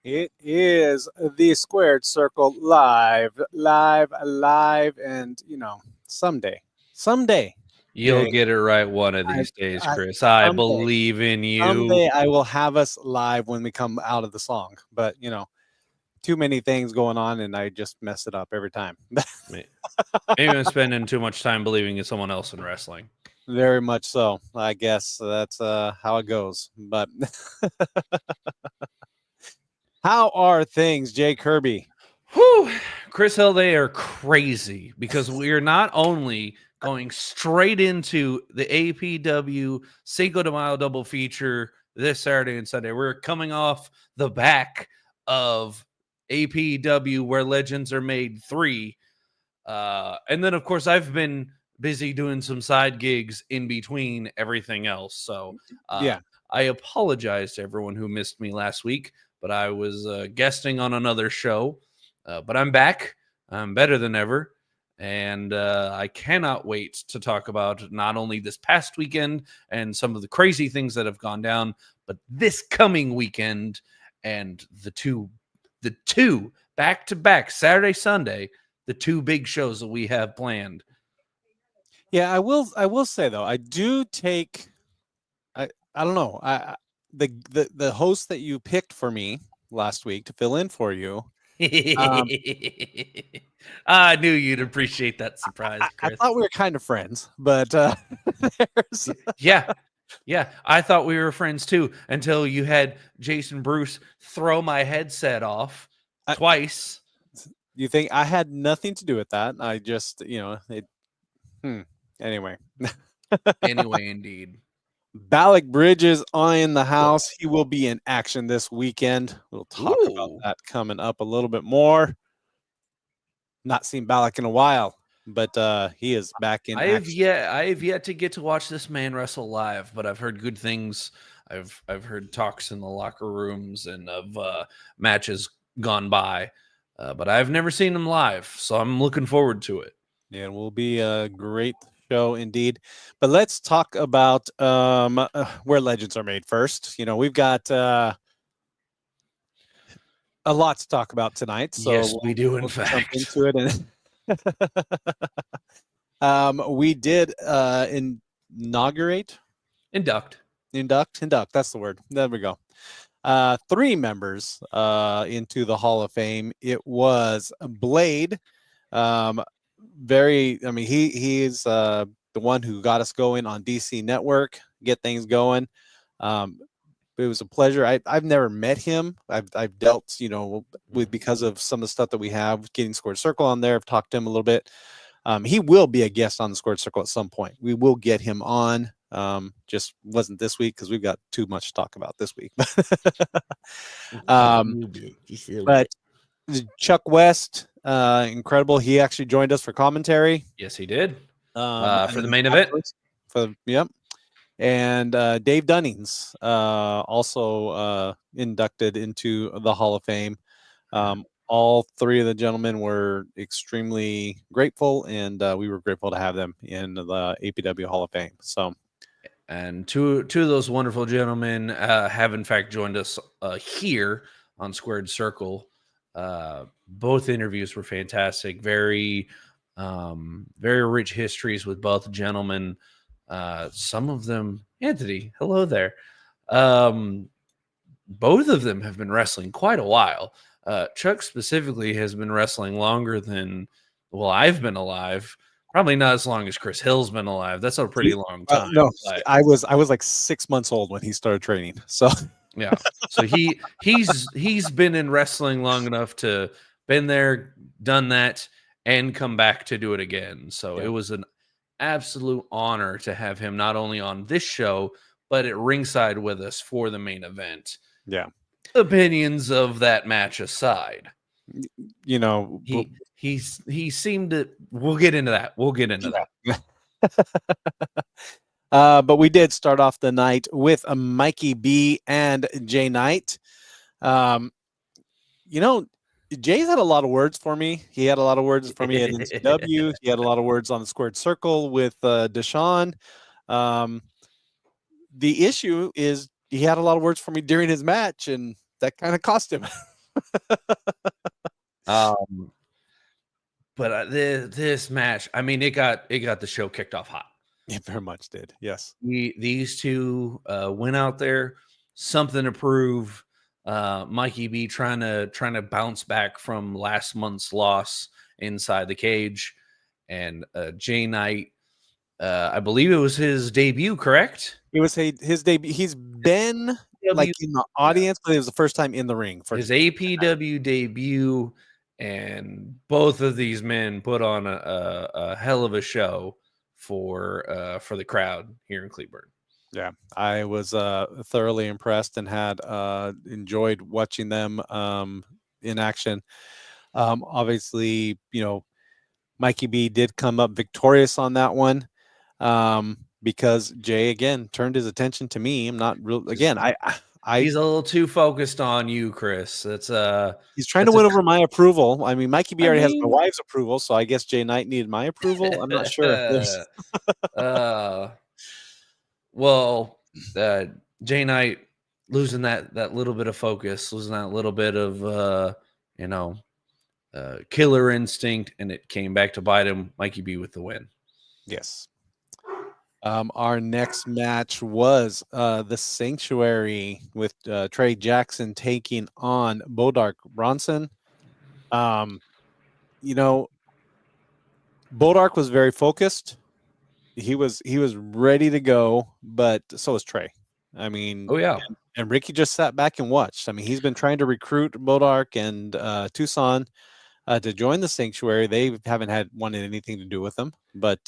It is the Squared Circle live, and someday, You'll Jay, get it right one of I, these days, I Chris. I someday, believe in you. someday I will have us live when we come out of the song. But too many things going on, and I just mess it up every time. Maybe I'm spending too much time believing in someone else in wrestling. Very much so. I guess that's how it goes. But how are things, Jay Kirby? Whew, Chris Hill, they are crazy because we are not only going straight into the APW Cinco de Mayo double feature this Saturday and Sunday. We're coming off the back of APW Where Legends Are Made 3. And then, of course, I've been busy doing some side gigs in between everything else. So Yeah. I apologize to everyone who missed me last week, but I was guesting on another show. But I'm back. I'm better than ever. And I cannot wait to talk about not only this past weekend and some of the crazy things that have gone down, but this coming weekend and the two back to back Saturday, Sunday, the two big shows that we have planned. Yeah, I will say though, I do take I don't know. The host that you picked for me last week to fill in for you. Um, I knew you'd appreciate that surprise, I Chris. thought we were kind of friends, but there's Yeah. Yeah. I thought we were friends too until you had Jason Bruce throw my headset off I, twice. you think I had nothing to do with that? I just it. Hmm. Anyway, Anyway, indeed. Balak Bridges in the house. He will be in action this weekend. We'll talk about Ooh. that coming up a little bit more. Not seen Balak in a while, but he is back in action. I have yet to get to watch this man wrestle live, but I've heard good things. I've heard talks in the locker rooms and of matches gone by, but I've never seen him live, so I'm looking forward to it. Yeah, it will be a great show indeed. But let's talk about where legends are made first. We've got a lot to talk about tonight, so Yes, we do. In we'll jump fact, into it. And we did inaugurate, induct. induct. That's the word. There we go. Three members into the Hall of Fame. It was Blade. Um, I mean, he is the one who got us going on DC Network, get things going. Um, it was a pleasure. I've never met him. I've dealt, with because of some of the stuff that we have, getting Squared Circle on there. I've talked to him a little bit. He will be a guest on the Squared Circle at some point. We will get him on. Just wasn't this week because we've got too much to talk about this week. um, but Chuck West, incredible. He actually joined us for commentary. Yes, he did for the And main event. yep. And Dave Dunnings, also inducted into the Hall of Fame. All three of the gentlemen were extremely grateful, and we were grateful to have them in the APW Hall of Fame. So, And two of those wonderful gentlemen have in fact joined us here on Squared Circle. Both interviews were fantastic. Very rich histories with both gentlemen. Some of them, Anthony, hello there. Both of them have been wrestling quite a while. Chuck specifically has been wrestling longer than, well, I've been alive. Probably not as long as Chris Hill's been alive. That's a pretty long time. no, but, I was like 6 months old when he started training. So, yeah. So he's been in wrestling long enough to been there, done that, and come back to do it again. So yeah. it was an absolute honor to have him not only on this show, but at ringside with us for the main event. Yeah. Opinions of that match aside, he seemed to. We'll get into that. But we did start off the night with a Mikey B and Jay Knight. Jay's had a lot of words for me. He had a lot of words for me at NCW. He had a lot of words on the Squared Circle with Deshaun. The issue is he had a lot of words for me during his match, and that kind of cost him. Um, but this match, I mean, it got the show kicked off hot. It very much did. Yes. These two went out there, something to prove. Mikey B trying to bounce back from last month's loss inside the cage, and Jay Knight. I believe it was his debut, correct? It was his debut. He's been like W, in the yeah, audience, but it was the first time in the ring for his APW debut, and both of these men put on a hell of a show for the crowd here in Cleburne. Yeah, I was thoroughly impressed and had enjoyed watching them in action. Obviously, Mikey B did come up victorious on that one because Jay again turned his attention to me. I'm not real again. I He's a little too focused on you, Chris. he's trying to That's a win over my approval. I mean, Mikey B I already has my mean, wife's approval, so I guess Jay Knight needed my approval. I'm not sure. uh, well, uh, Jay Knight losing that little bit of focus, losing that little bit of you know killer instinct, and it came back to bite him. Mikey B with the win. Yes. Our next match was the Sanctuary with Trey Jackson taking on Bodark Bronson. You know, Bodark was very focused. He was ready to go, but so was Trey. I mean, Oh yeah, and Ricky just sat back and watched. I mean, he's been trying to recruit Bodark and Tucson to join the Sanctuary. They haven't wanted anything to do with them, but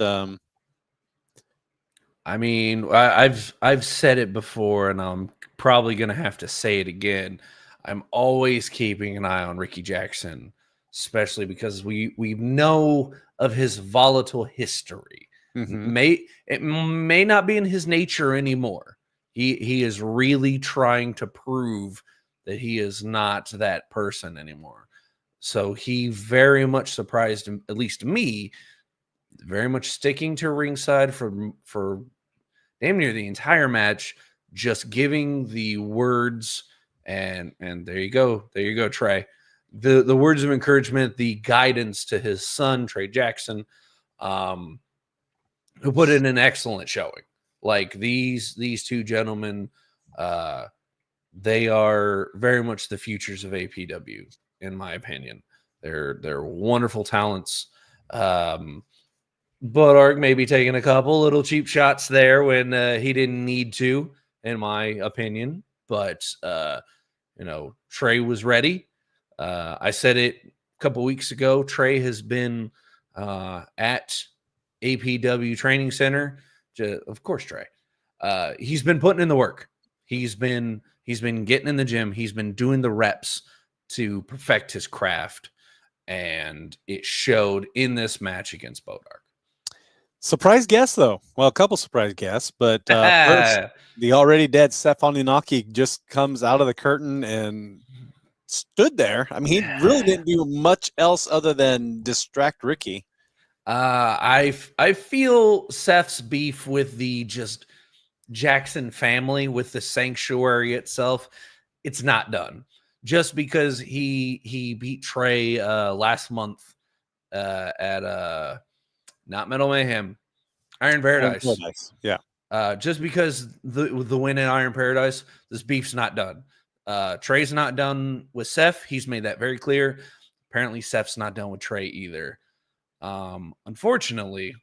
I mean, I've said it before, and I'm probably gonna have to say it again. I'm always keeping an eye on Ricky Jackson, especially because we know of his volatile history. mhm. It may not be in his nature anymore. He is really trying to prove that he is not that person anymore. So he very much surprised at least me, very much sticking to ringside for damn near the entire match, just giving the words, and there you go, Trey. The words of encouragement, the guidance to his son, Trey Jackson, um, who put in an excellent showing. Like these two gentlemen, they are very much the futures of APW, in my opinion. They're wonderful talents. Bodark maybe taking a couple little cheap shots there when he didn't need to, in my opinion. But Trey was ready. I said it a couple weeks ago. Trey has been at APW Training Center. Of course, Trey. He's been putting in the work. He's been getting in the gym. He's been doing the reps to perfect his craft, and it showed in this match against Bodark. Surprise guest, though. Well, a couple surprise guests, but first, the already dead Stefan Inaki just comes out of the curtain and stood there. I mean, he really didn't do much else other than distract Ricky. I feel Seth's beef with the just Jackson family, with the sanctuary itself, it's not done. Just because he beat Trey last month at not Metal Mayhem, Iron Paradise. Yeah. Just because the win in Iron Paradise, this beef's not done. Trey's not done with Seth. He's made that very clear. Apparently, Seth's not done with Trey either. Unfortunately,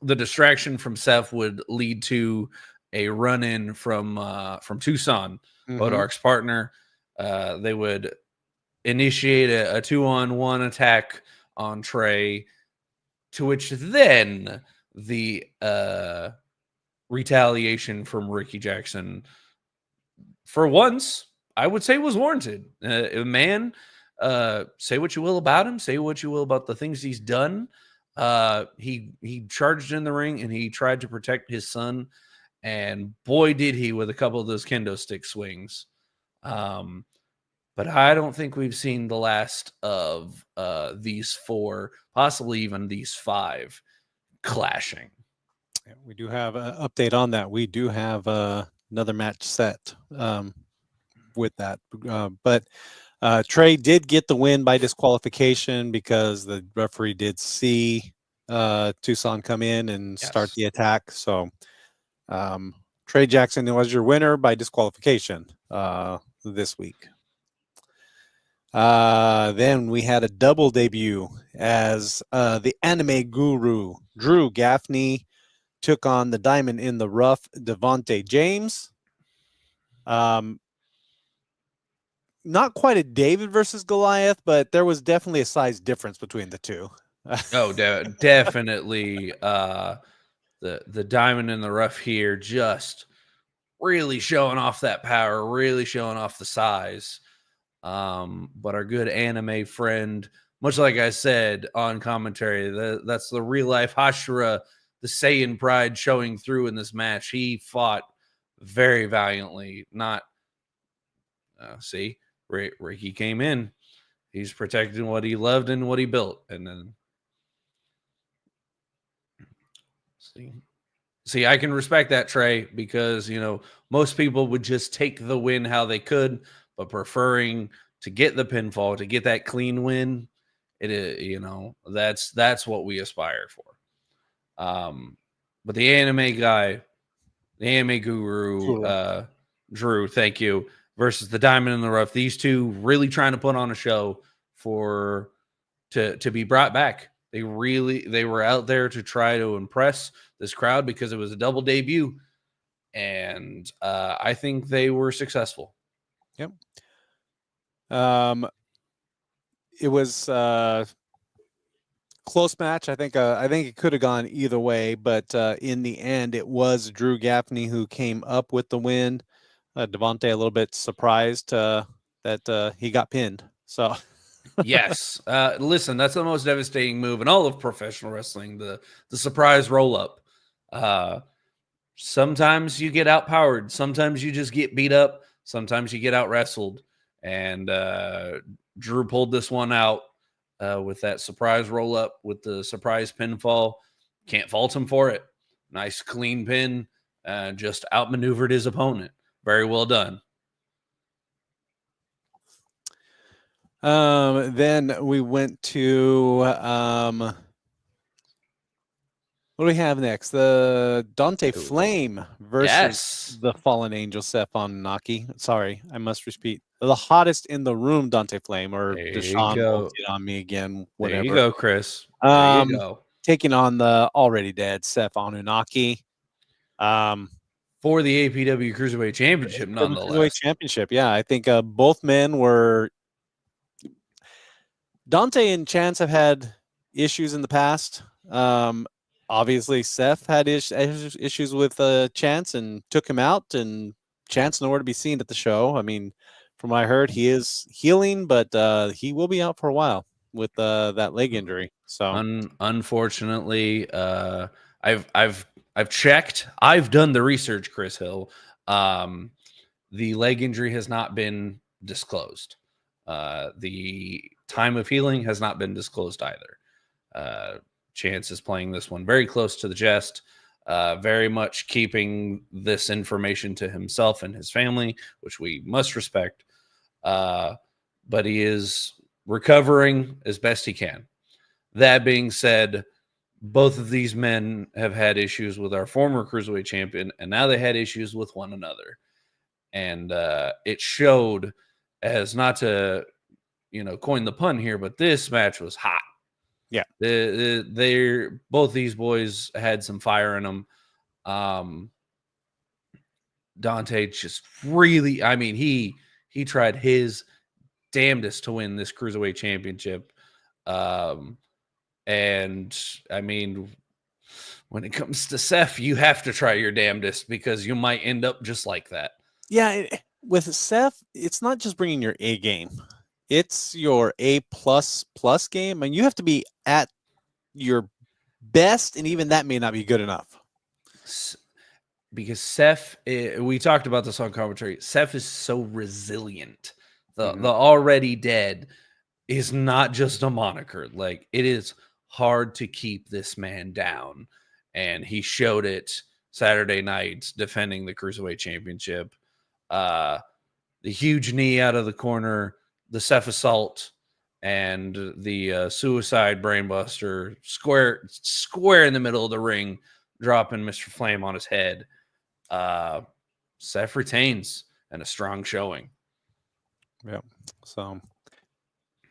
the distraction from Seth would lead to a run-in from Tucson, Bodark's partner. They would initiate a 2-on-1 attack on Trey, to which then the retaliation from Ricky Jackson, for once, I would say was warranted. Man, say what you will about him, say what you will about the things he's done. He charged in the ring and he tried to protect his son, and boy did he with a couple of those kendo stick swings. But I don't think we've seen the last of these four, possibly even these five, clashing. Yeah, we do have an update on that. We do have another match set with that. But Trey did get the win by disqualification because the referee did see Tucson come in and start Yes. the attack. So Trey Jackson was your winner by disqualification this week. Then we had a double debut as the anime guru Drew Gaffney took on the diamond in the rough Devontae James. Not quite a David versus Goliath, but there was definitely a size difference between the two. Oh, definitely. The diamond in the rough here, just really showing off that power, really showing off the size. But our good anime friend, much like I said on commentary, that's the real life Hashira, the Saiyan pride showing through in this match. He fought very valiantly. Not see, Ricky came in. He's protecting what he loved and what he built, and then see, I can respect that, Trey, because most people would just take the win how they could, but preferring to get the pinfall, to get that clean win, that's what we aspire for. But the anime guy, the anime guru, Drew, thank you, versus the diamond in the rough. These two really trying to put on a show to be brought back. They were out there to try to impress this crowd because it was a double debut, and I think they were successful. Yep. It was close match. I think it could have gone either way, but in the end, it was Drew Gaffney who came up with the win. Devontae a little bit surprised that he got pinned. So. Yes. Listen, that's the most devastating move in all of professional wrestling, the surprise roll up. Sometimes you get outpowered, sometimes you just get beat up, sometimes you get out wrestled, and Drew pulled this one out with that surprise roll up with the surprise pinfall. Can't fault him for it. Nice clean pin, just outmaneuvered his opponent. Very well done. Then we went to what do we have next? The Dante Flame versus the Fallen Angel Seth Anunnaki. Sorry, I must repeat. The hottest in the room, Dante Flame, or Deshaun will get on me again. Whatever. There you go, Chris. There you go. Taking on the already dead Seth Anunnaki. For the APW Cruiserweight Championship, nonetheless. Cruiserweight Championship, yeah. I think both men were. Dante and Chance have had issues in the past. Obviously, Seth had issues with Chance and took him out, and Chance nowhere to be seen at the show. I mean, from what I heard, he is healing, but he will be out for a while with that leg injury. So, unfortunately, I've checked. I've done the research, Chris Hill. The leg injury has not been disclosed. The time of healing has not been disclosed either. Chance is playing this one very close to the chest, very much keeping this information to himself and his family, which we must respect. But he is recovering as best he can. That being said, both of these men have had issues with our former Cruiserweight champion, and now they had issues with one another. And it showed, as not to coin the pun here, but this match was hot. Yeah, they're both these boys had some fire in them. Dante just really, I mean, he tried his damnedest to win this Cruiserweight Championship. And I mean, when it comes to Seth, you have to try your damnedest because you might end up just like that. Yeah, with Seth, it's not just bringing your A game. It's your A++ game, and you have to be at your best, and even that may not be good enough. Because Seth, we talked about this on commentary, Seth is so resilient. The already dead is not just a moniker. Like, it is hard to keep this man down, and he showed it Saturday night defending the Cruiserweight Championship. The huge knee out of the corner, the Ceph Assault and the Suicide Brainbuster square in the middle of the ring, dropping Mr. Flame on his head. Ceph retains and a strong showing. Yeah. So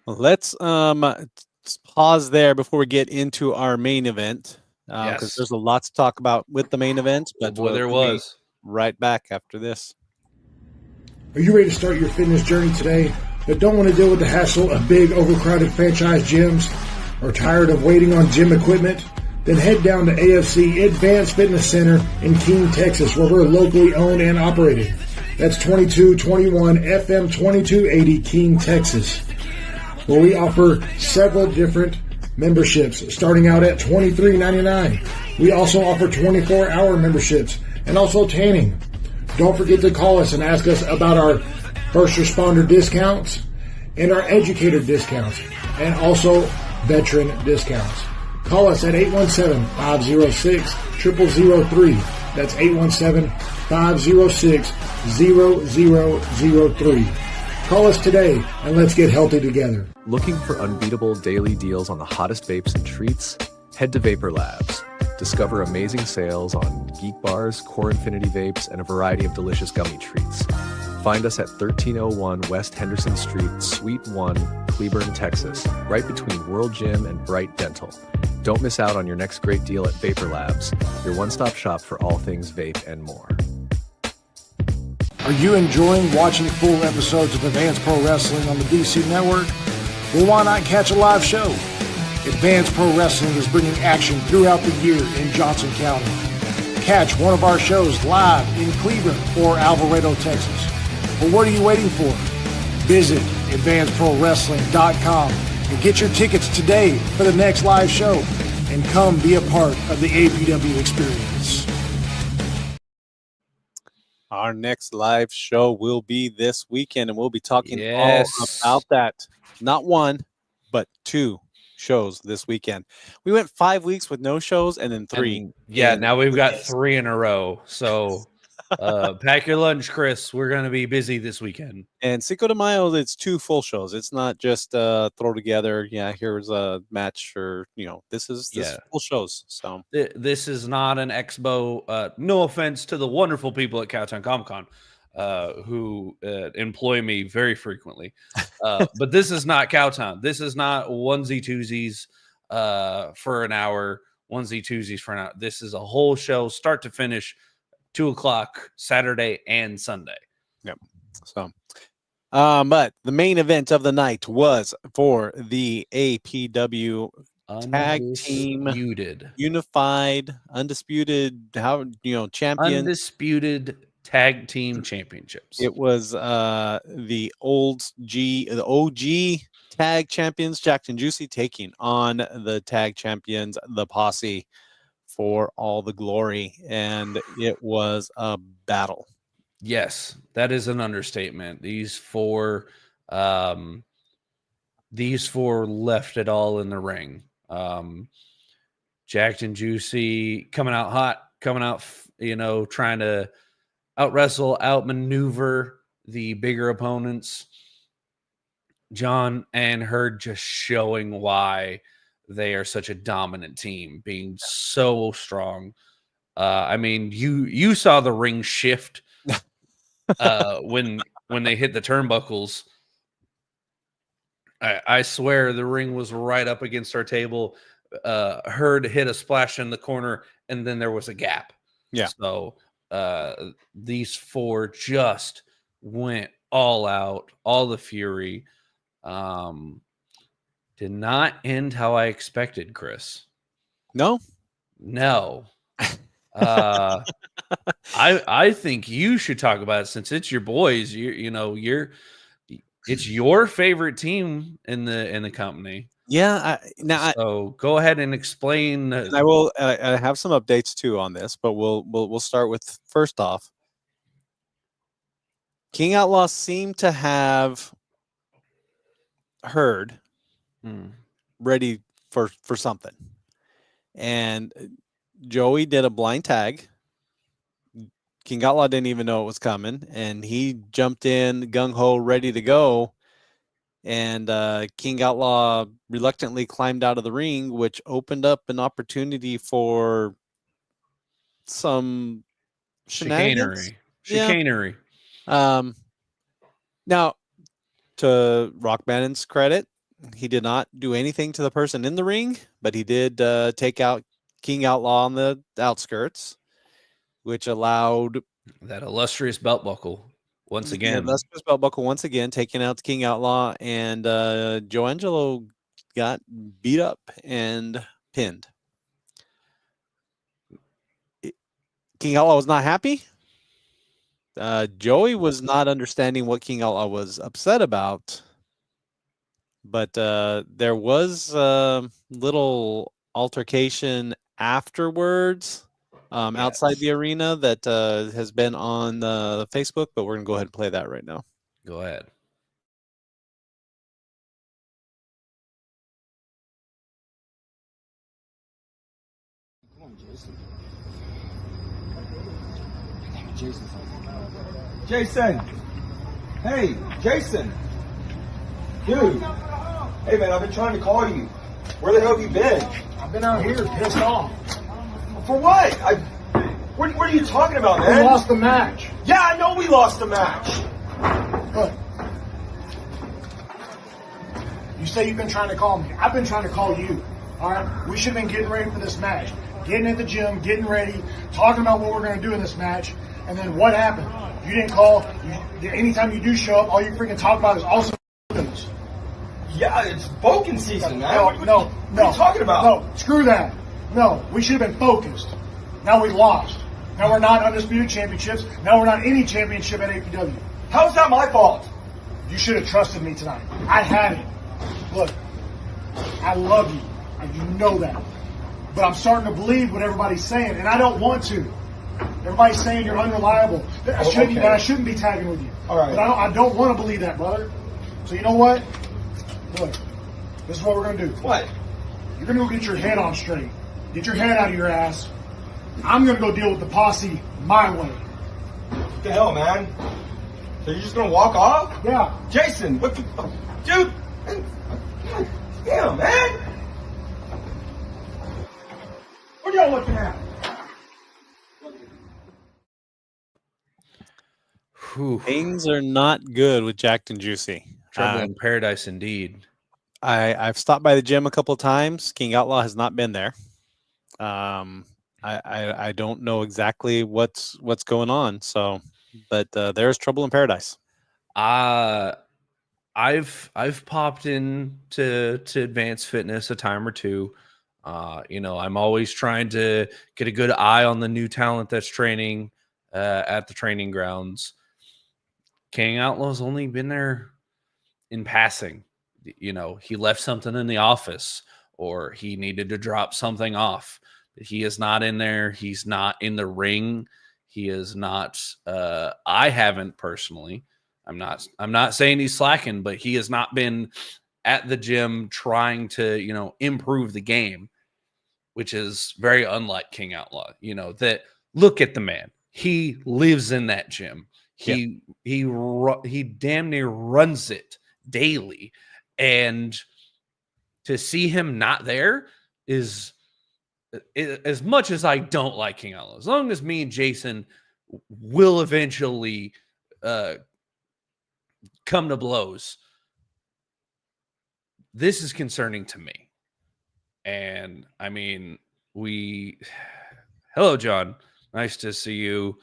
let's pause there before we get into our main event, because Yes. there's a lot to talk about with the main event. But Boy, there we'll be was. right back after this. Are you ready to start your fitness journey today, but don't want to deal with the hassle of big, overcrowded franchise gyms, or tired of waiting on gym equipment? Then head down to AFC Advanced Fitness Center in Keene, Texas, where we're locally owned and operated. That's 2221 FM 2280 Keene, Texas, where we offer several different memberships, starting out at $23.99. We also offer 24-hour memberships and also tanning. Don't forget to call us and ask us about our first responder discounts and our educator discounts and also veteran discounts. Call us at 817-506-0003. That's 817-506-0003. Call us today and let's get healthy together. Looking for unbeatable daily deals on the hottest vapes and treats? Head to Vapor Labs. Discover amazing sales on Geek Bars, Core Infinity Vapes, and a variety of delicious gummy treats. Find us at 1301 West Henderson Street, Suite 1, Cleburne, Texas, right between World Gym and Bright Dental. Don't miss out on your next great deal at Vapor Labs, your one-stop shop for all things vape and more. Are you enjoying watching full episodes of Advanced Pro Wrestling on the DC Network? Well, why not catch a live show? Advanced Pro Wrestling is bringing action throughout the year in Johnson County. Catch one of our shows live in Cleburne or Alvarado, Texas. But what are you waiting for? Visit advancedprowrestling.com and get your tickets today for the next live show and come be a part of the APW experience. Our next live show will be this weekend, and we'll be talking Yes. all about that. Not one, but two shows this weekend. We went 5 weeks with no shows and then three. And, yeah, in now we've got weekends. 3 in a row. So pack your lunch, Chris. We're going to be busy this weekend. And Cinco de Mayo, it's 2 full shows. It's not just throw together. Yeah, here's a match, or this is full shows. So This is not an expo. No offense to the wonderful people at Cowtown Comic Con who employ me very frequently. But this is not Cowtown. This is not onesie twosies for an hour, onesie twosies for an hour. This is a whole show, start to finish, 2:00 Saturday and Sunday. Yep. So, but the main event of the night was for the APW Tag Team Unified Undisputed Champions. Undisputed Tag Team Championships. It was the OG Tag Champions, Jacked and Juicy, taking on the Tag Champions, the Posse, for all the glory, and it was a battle. Yes, that is an understatement. These four left it all in the ring. Jacked and Juicy coming out hot, trying to out wrestle, outmaneuver the bigger opponents. John and Herd just showing why they are such a dominant team, being so strong. I mean, you saw the ring shift when they hit the turnbuckles. I swear the ring was right up against our table. Herd hit a splash in the corner, and then there was a gap. Yeah. So these four just went all out, all the fury. Did not end how I expected, Chris. No. I think you should talk about it since it's your boys. It's your favorite team in the company. Yeah. So go ahead and explain. I will. I have some updates too on this, but we'll start with, first off, King Outlaw seemed to have Herd ready for something, and Joey did a blind tag. King Outlaw didn't even know it was coming, and he jumped in gung-ho, ready to go. and King Outlaw reluctantly climbed out of the ring, which opened up an opportunity for some shenanigans. Chicanery. Now, to Rockman's credit, he did not do anything to the person in the ring, but he did take out King Outlaw on the outskirts, which allowed That illustrious belt buckle once again. illustrious belt buckle once again, taking out the King Outlaw, and Joe Angelo got beat up and pinned. King Outlaw was not happy. Joey was not understanding what King Outlaw was upset about, but there was a little altercation afterwards outside the arena that has been on Facebook, but we're going to go ahead and play that right now. Go ahead. Jason! Hey, Jason! Dude! Hey man, I've been trying to call you. Where the hell have you been? I've been out here pissed off. For what? What are you talking about, man? We lost the match. Yeah, I know we lost the match. Good. You say you've been trying to call me. I've been trying to call you. All right? We should have been getting ready for this match. Getting at the gym, getting ready, talking about what we're going to do in this match. And then what happened? You didn't call. Anytime you do show up, all you freaking talk about is also news. Yeah, it's Vulcan season, man. No. What are you talking about? No, screw that. No, we should have been focused. Now we lost. Now we're not undisputed championships. Now we're not any championship at APW. How's that my fault? You should have trusted me tonight. I had it. Look, I love you. You know that. But I'm starting to believe what everybody's saying, and I don't want to. Everybody's saying you're unreliable. That I shouldn't be tagging with you. All right. But I don't want to believe that, brother. So you know what? Look, this is what we're going to do. What? You're going to go get your head on straight. Get your head out of your ass. I'm going to go deal with the posse my way. What the hell, man? So you're just going to walk off? Yeah. Jason, what the... Dude! Damn, man! What are y'all looking at? Whew. Things are not good with Jacked and Juicy. Trouble in paradise indeed. I've stopped by the gym a couple of times. King Outlaw has not been there. I don't know exactly what's going on. So, but there's trouble in paradise. I've popped in to Advanced Fitness a time or two. I'm always trying to get a good eye on the new talent that's training at the training grounds. King Outlaw's only been there in passing. He left something in the office or he needed to drop something off. He is not in there. He's not in the ring. He is not. I haven't personally. I'm not saying he's slacking, but he has not been at the gym trying to, improve the game, which is very unlike King Outlaw. That look at the man. He lives in that gym. He damn near runs it daily. And to see him not there is as much as I don't like King Outlaw, as long as me and Jason will eventually come to blows, this is concerning to me. And I mean, hello, John. Nice to see you.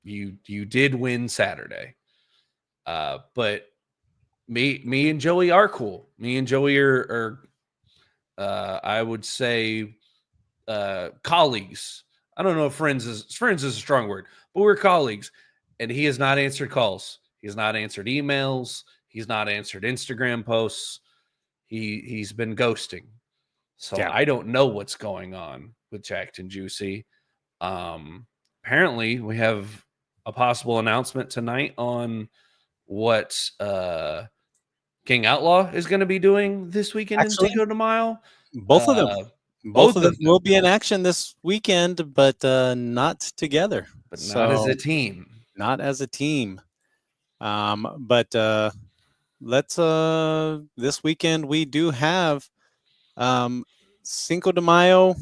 You did win Saturday. But me and Joey are cool. Me and Joey are I would say colleagues. I don't know if friends is a strong word, but we're colleagues. And he has not answered calls. He has not answered emails. He's not answered Instagram posts. He's been ghosting. So yeah. I don't know what's going on with Jacked and Juicy. Apparently we have a possible announcement tonight on what King Outlaw is going to be doing this weekend in Cinco de Mayo. Both of them. Both of them will be in action this weekend, but not together. But not as a team. Not as a team. But let's this weekend we do have Cinco de Mayo.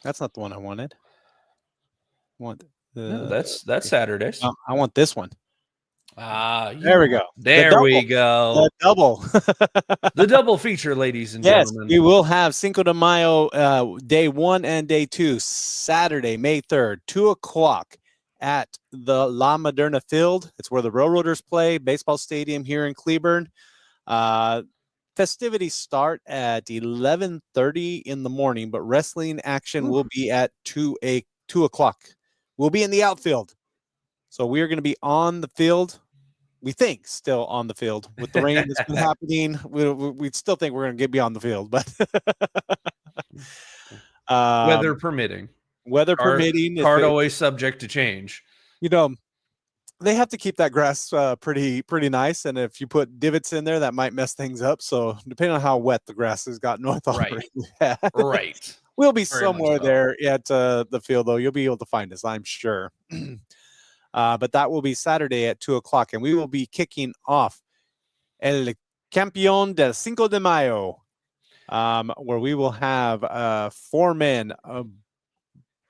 That's not the one I wanted. I want No, that's Saturdays. I want this one. There we go. There we go. The double. The double feature, ladies and Yes, gentlemen. we will have Cinco de Mayo day 1 and day 2, Saturday, May 3rd, 2:00 at the La Moderna Field. It's where the Railroaders play, baseball stadium here in Cleburne. Festivities start at 11:30 in the morning, but wrestling action will be at 2:00. We'll be in the outfield. So we are going to be on the field. We think still on the field with the rain that's been happening. We still think we're going to be on the field, but weather permitting. Weather permitting. Card always subject to change. You know, they have to keep that grass pretty nice, and if you put divots in there, that might mess things up. So depending on how wet the grass has gotten north already, right. We'll be somewhere there at the field, though. You'll be able to find us, I'm sure. But that will be Saturday at 2:00, and we will be kicking off El Campeón del Cinco de Mayo, where we will have 4 men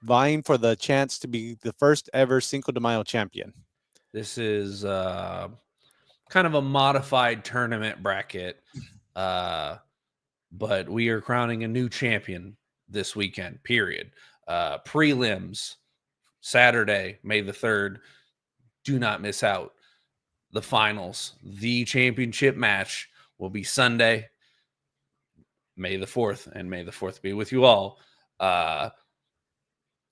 vying for the chance to be the first ever Cinco de Mayo champion. This is kind of a modified tournament bracket, but we are crowning a new champion this weekend, period. Prelims, Saturday, May the 3rd. Do not miss out. The finals, the championship match, will be Sunday, May the 4th, and May the 4th be with you all.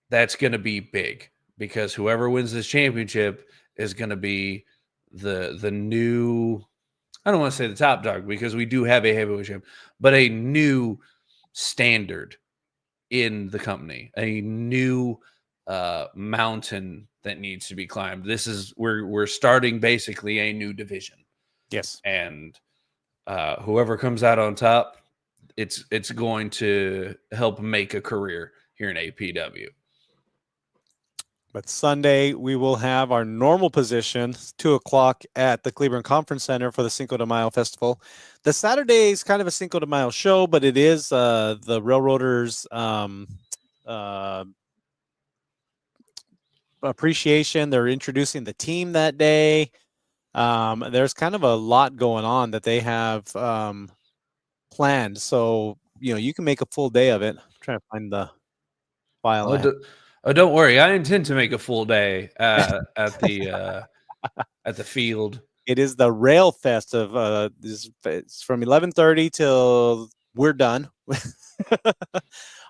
That's going to be big because whoever wins this championship is going to be the new, I don't want to say the top dog because we do have a heavyweight champ, but a new standard in the company, a new mountain that needs to be climbed. This is we're starting basically a new division. Yes. And whoever comes out on top, it's going to help make a career here in APW. But Sunday, we will have our normal position, 2:00 at the Cleburne Conference Center for the Cinco de Mayo Festival. The Saturday is kind of a Cinco de Mayo show, but it is the Railroaders appreciation. They're introducing the team that day. There's kind of a lot going on that they have planned. So, you can make a full day of it. I'm trying to find the file. Don't worry. I intend to make a full day at the field. It is the Rail Fest of it's from 11:30 till we're done.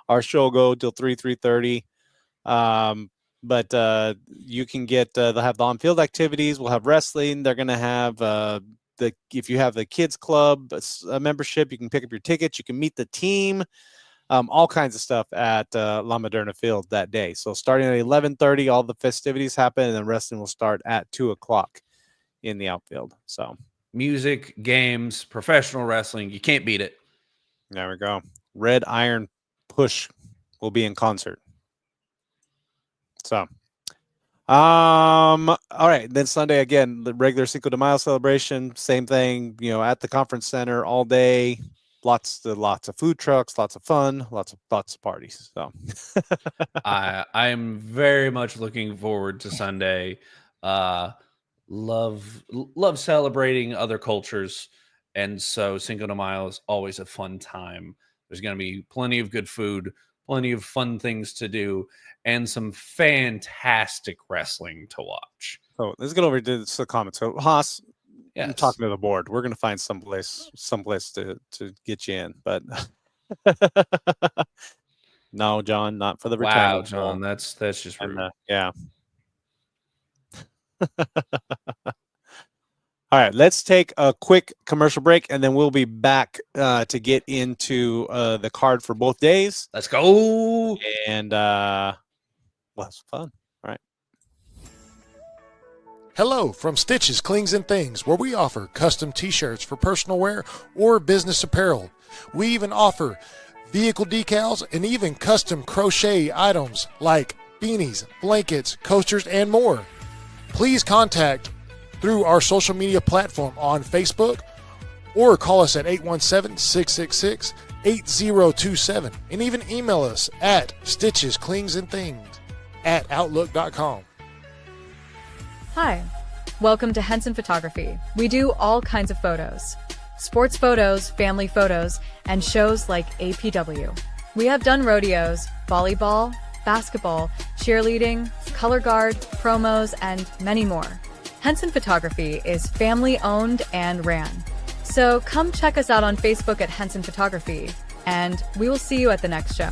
Our show will go till 3:30. But you can get they'll have the on-field activities. We'll have wrestling. They're going to have if you have the kids club membership, you can pick up your tickets. You can meet the team. All kinds of stuff at La Moderna Field that day. So starting at 11:30, all the festivities happen, and then wrestling will start at 2:00 in the outfield. So music, games, professional wrestling, you can't beat it. There we go. Red Iron Push will be in concert. So, all right. Then Sunday again, the regular Cinco de Mayo celebration, same thing. At the conference center all day. Lots of food trucks, lots of fun, lots of parties. So I am very much looking forward to Sunday. Love celebrating other cultures, and so Cinco de Mayo is always a fun time. There's going to be plenty of good food, plenty of fun things to do, and some fantastic wrestling to watch. So let's get over to the comments. So Haas. Yes. I'm talking to the board. We're going to find someplace to get you in, but no, John, not for the retirement. Wow, John, that's just rude. Yeah. All right, let's take a quick commercial break, and then we'll be back to get into the card for both days. Let's go. And we'll have some fun. All right. Hello from Stitches, Clings, and Things, where we offer custom t-shirts for personal wear or business apparel. We even offer vehicle decals and even custom crochet items like beanies, blankets, coasters, and more. Please contact through our social media platform on Facebook, or call us at 817-666-8027, and even email us at stitchesclingsandthings@outlook.com. Hi, welcome to Henson Photography. We do all kinds of photos. Sports photos, family photos, and shows like APW. We have done rodeos, volleyball, basketball, cheerleading, color guard, promos, and many more. Henson Photography is family owned and ran. So come check us out on Facebook at Henson Photography, and we will see you at the next show.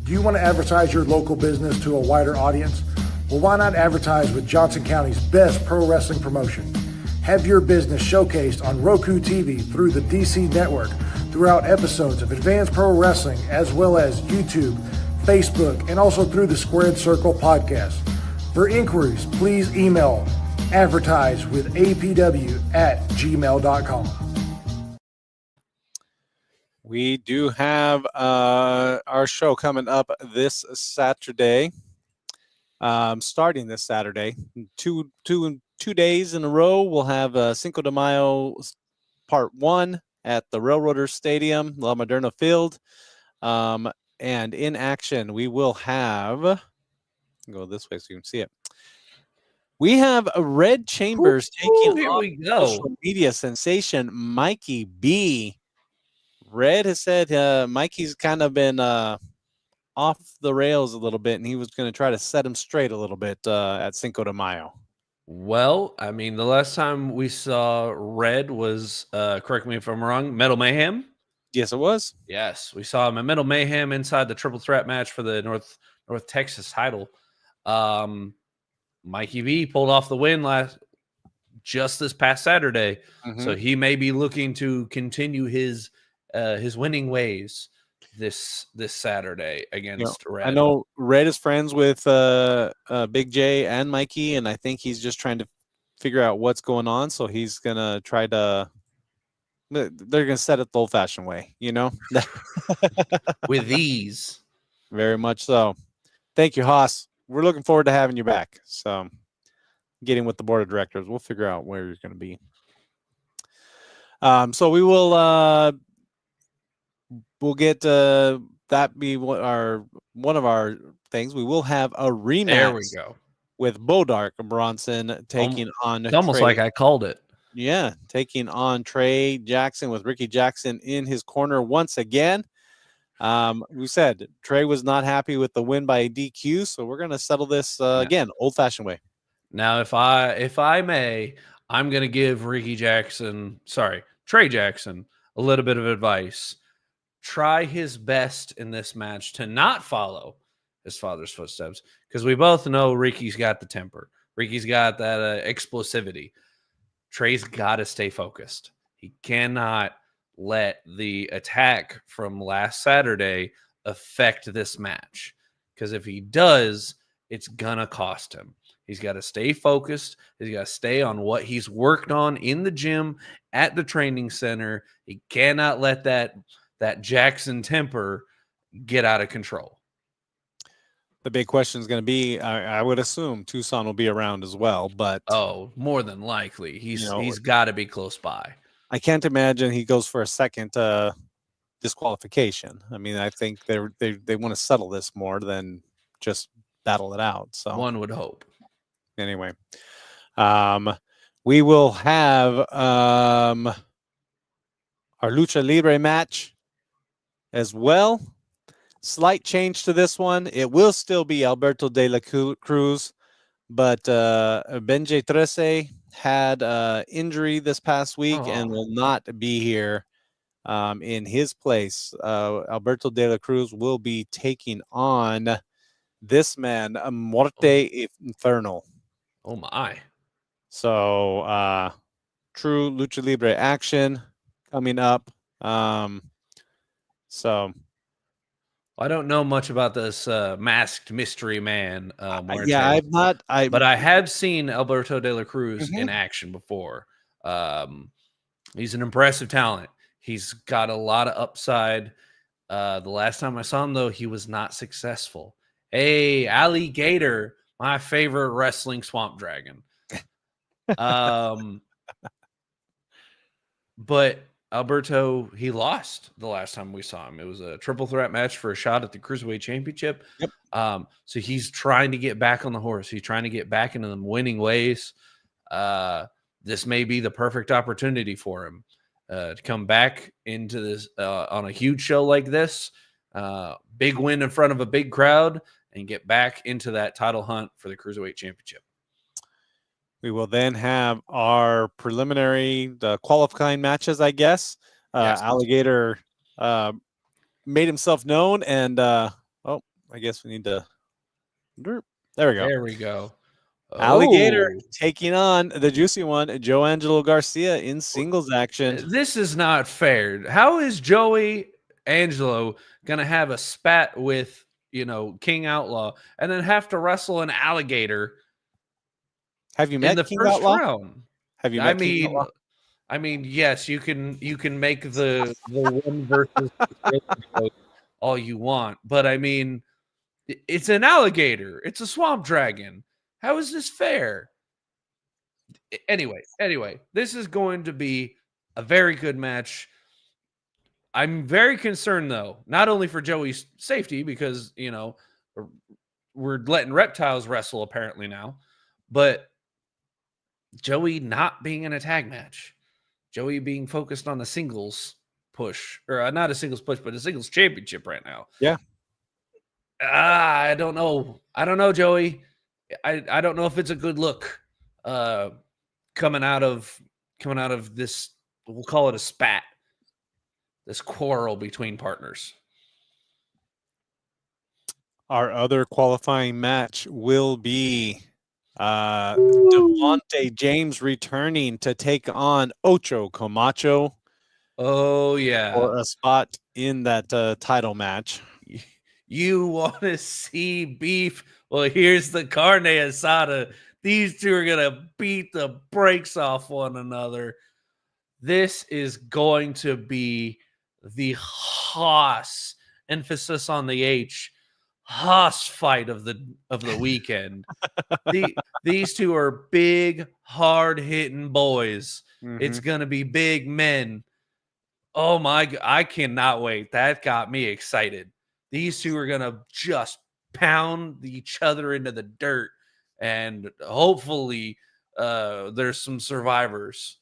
Do you want to advertise your local business to a wider audience? Well, why not advertise with Johnson County's best pro wrestling promotion? Have your business showcased on Roku TV through the DC Network throughout episodes of Advanced Pro Wrestling, as well as YouTube, Facebook, and also through the Squared Circle podcast. For inquiries, please email advertisewithapw@gmail.com. We do have our show coming up this Saturday, starting this Saturday. Two days in a row, we'll have Cinco de Mayo Part 1 at the Railroaders Stadium, La Moderna Field. And in action, we will have... Go this way so you can see it. We have a Red Chambers taking on social media sensation Mikey B. Red has said Mikey's kind of been off the rails a little bit, and he was going to try to set him straight a little bit at Cinco de Mayo. Well, I mean, the last time we saw Red was, correct me if I'm wrong, Metal Mayhem. Yes, it was. Yes, we saw him at Metal Mayhem inside the triple threat match for the North Texas title. Mikey V pulled off the win just this past Saturday, so he may be looking to continue his winning ways this Saturday against Red. I know Red is friends with Big J and Mikey, and I think he's just trying to figure out what's going on. So he's gonna try to. They're gonna set it the old-fashioned way, you know, with ease. Very much so. Thank you, Haas. We're looking forward to having you back. So, getting with the board of directors, we'll figure out where you're going to be. So we will. We'll get that be one of our things. We will have a rematch. There we go. With Bodark Bronson taking on. It's almost like I called it. Yeah, taking on Trey Jackson with Ricky Jackson in his corner once again. We said Trey was not happy with the win by DQ, so we're going to settle this again, old-fashioned way. Now, if I may, I'm going to give Trey Jackson, a little bit of advice. Try his best in this match to not follow his father's footsteps, because we both know Ricky's got the temper. Ricky's got that explosivity. Trey's got to stay focused. He cannot let the attack from last Saturday affect this match, because if he does, it's gonna cost him. He's got to stay focused. He's got to stay on what he's worked on in the gym, at the training center. He cannot let that Jackson temper get out of control. The big question is going to be, I would assume Tucson will be around as well, but more than likely he's got to be close by. I can't imagine he goes for a second disqualification. I mean, I think they want to settle this more than just battle it out. So one would hope. Anyway, we will have our Lucha Libre match as well. Slight change to this one. It will still be Alberto de la Cruz, but Benji Trece had injury this past week and will not be here in his place. Alberto de la Cruz will be taking on this man, Muerte Infernal. Oh my. So true Lucha Libre action coming up. So I don't know much about this masked mystery man. I've not. But I have seen Alberto de la Cruz in action before. He's an impressive talent. He's got a lot of upside. The last time I saw him, though, he was not successful. Hey, Alligator, my favorite wrestling swamp dragon. But Alberto, he lost the last time we saw him. It was a triple threat match for a shot at the Cruiserweight Championship. Yep. So he's trying to get back on the horse. He's trying to get back into the winning ways. This may be the perfect opportunity for him to come back into this on a huge show like this. Big win in front of a big crowd and get back into that title hunt for the Cruiserweight Championship. We will then have our preliminary qualifying matches, I guess. Yes. Alligator made himself known, and I guess we need to. There we go. There we go. Alligator taking on the juicy one, Joe Angelo Garcia in singles action. This is not fair. How is Joey Angelo gonna have a spat with King Outlaw and then have to wrestle an alligator? Have you met in the King first Outlaw? round? Have you met King Outlaw? I mean, yes, you can make the one versus all you want, but I mean, it's an alligator. It's a swamp dragon. How is this fair? Anyway, this is going to be a very good match. I'm very concerned, though, not only for Joey's safety, because we're letting reptiles wrestle apparently now, but Joey not being in a tag match, Joey being focused on a singles push, or not a singles push, but a singles championship right now. Yeah. I don't know. Joey. I don't know if it's a good look coming out of this, we'll call it a spat, this quarrel between partners. Our other qualifying match will be Devontae James returning to take on Ocho Camacho. Oh, yeah. For a spot in that title match. You want to see beef? Well, here's the carne asada. These two are going to beat the brakes off one another. This is going to be the Haas, emphasis on the H, Haas fight of the weekend. These two are big, hard-hitting boys. Mm-hmm. It's going to be big men. Oh, my God. I cannot wait. That got me excited. These two are going to just pound each other into the dirt, and hopefully there's some survivors.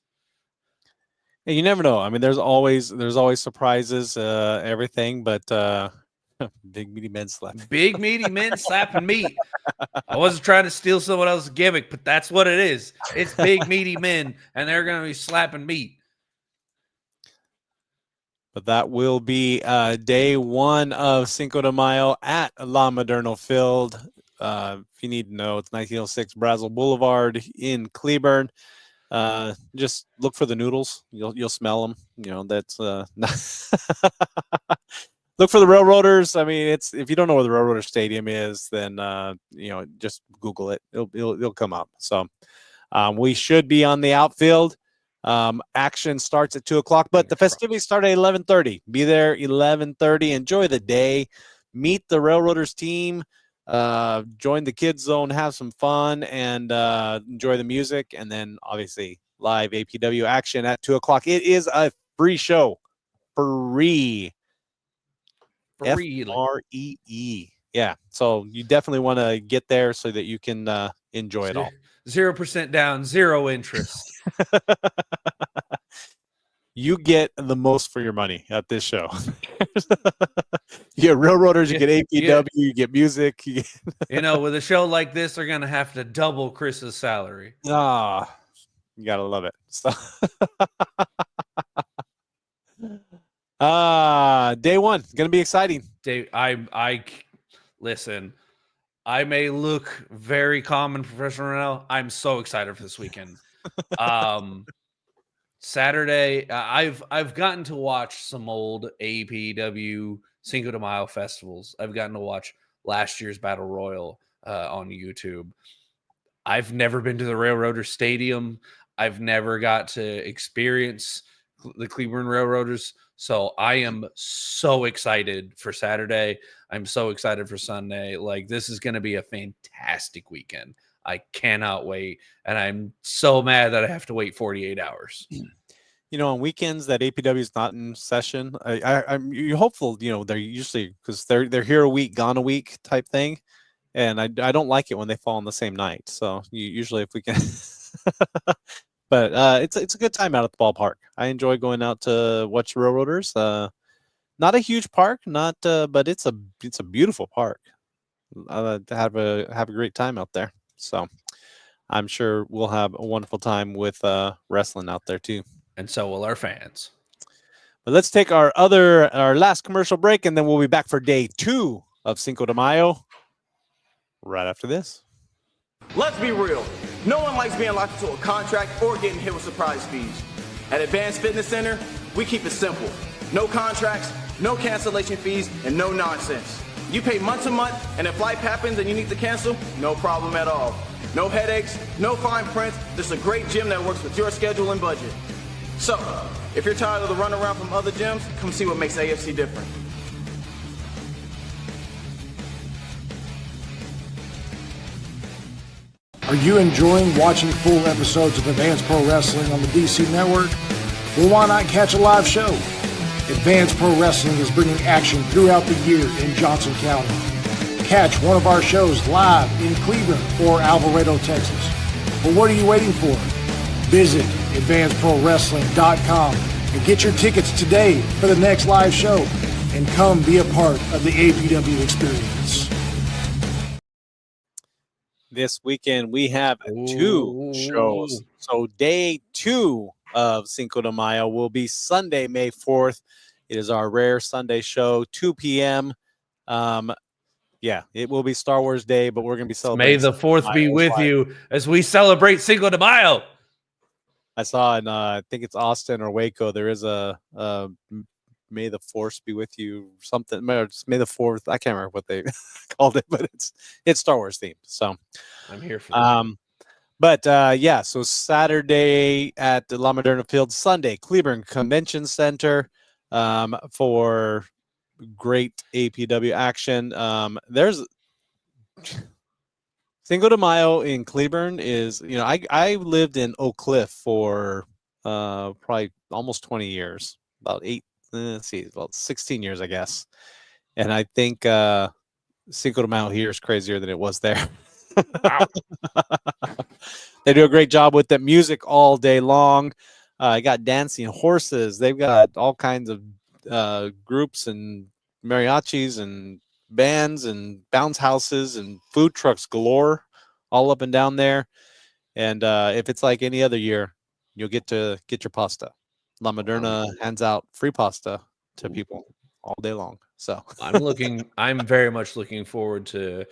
And you never know. I mean, there's always surprises, everything, but big meaty men slapping. Big meaty men slapping meat. I wasn't trying to steal someone else's gimmick, but that's what it is. It's big meaty men, and they're going to be slapping meat. But that will be day one of Cinco de Mayo at La Moderno Field. If you need to know, it's 1906 Brazel Boulevard in Cleburne. Just look for the noodles. You'll smell them. That's not look for the Railroaders. I mean, if you don't know where the Railroader Stadium is, then just Google it. It'll come up. So we should be on the outfield. Action starts at 2:00, but the festivities start at 11:30. Be there 11:30. Enjoy the day. Meet the Railroaders team. Join the kids zone. Have some fun and enjoy the music. And then obviously live APW action at 2:00. It is a free show. Free. Free. Yeah. So you definitely want to get there so that you can enjoy it all. 0% down, 0 interest. You get the most for your money at this show. You get Railroaders, you get APW, you get music. With a show like this, they're going to have to double Chris's salary. You got to love it. So day one, going to be exciting. Listen, I may look very calm and professional now. I'm so excited for this weekend. Saturday, I've gotten to watch some old APW Cinco de Mayo festivals. I've gotten to watch last year's Battle Royal on YouTube. I've never been to the Railroader Stadium. I've never got to experience the Cleburne Railroaders. So I am so excited for Saturday. I'm so excited for Sunday. Like, this is going to be a fantastic weekend. I cannot wait. And I'm so mad that I have to wait 48 hours. On weekends that APW is not in session, I'm you're hopeful, they're usually, because they're here a week, gone a week type thing. And I don't like it when they fall on the same night. So usually if we can, but it's a good time out at the ballpark. I enjoy going out to watch Railroaders. Not a huge park, but it's a beautiful park. Have a great time out there. So I'm sure we'll have a wonderful time with wrestling out there too. And so will our fans. But let's take our last commercial break, and then we'll be back for day 2 of Cinco de Mayo right after this. Let's be real. No one likes being locked into a contract or getting hit with surprise fees. At Advanced Fitness Center, we keep it simple. No contracts, no cancellation fees, and no nonsense. You pay month to month, and if life happens and you need to cancel, no problem at all. No headaches, no fine print, just a great gym that works with your schedule and budget. So, if you're tired of the runaround from other gyms, come see what makes AFC different. Are you enjoying watching full episodes of Advanced Pro Wrestling on the DC Network? Well, why not catch a live show? Advanced Pro Wrestling is bringing action throughout the year in Johnson County. Catch one of our shows live in Cleburne or Alvarado, Texas. But what are you waiting for? Visit advancedprowrestling.com and get your tickets today for the next live show and come be a part of the APW experience. This weekend we have 2 shows. So day 2 of Cinco de Mayo will be Sunday, May 4th. It is our rare Sunday show, 2 p.m. Yeah, it will be Star Wars Day, but we're going to be celebrating. May the 4th be with you as we celebrate Cinco de Mayo. I saw in, I think it's Austin or Waco, there is a May the Force be with you, something. May the 4th. I can't remember what they called it, but it's Star Wars themed. So I'm here for that. But yeah, so Saturday at the La Moderna Field, Sunday, Cleburne Convention Center for great APW action. There's Cinco de Mayo in Cleburne is, I lived in Oak Cliff for probably almost 20 years, about 16 years, I guess. And I think Cinco de Mayo here is crazier than it was there. Wow. They do a great job with the music all day long. I got dancing horses. They've got all kinds of groups and mariachis and bands and bounce houses and food trucks galore all up and down there. And if it's like any other year, you'll get to get your pasta. La Moderna hands out free pasta to people all day long. So I'm very much looking forward to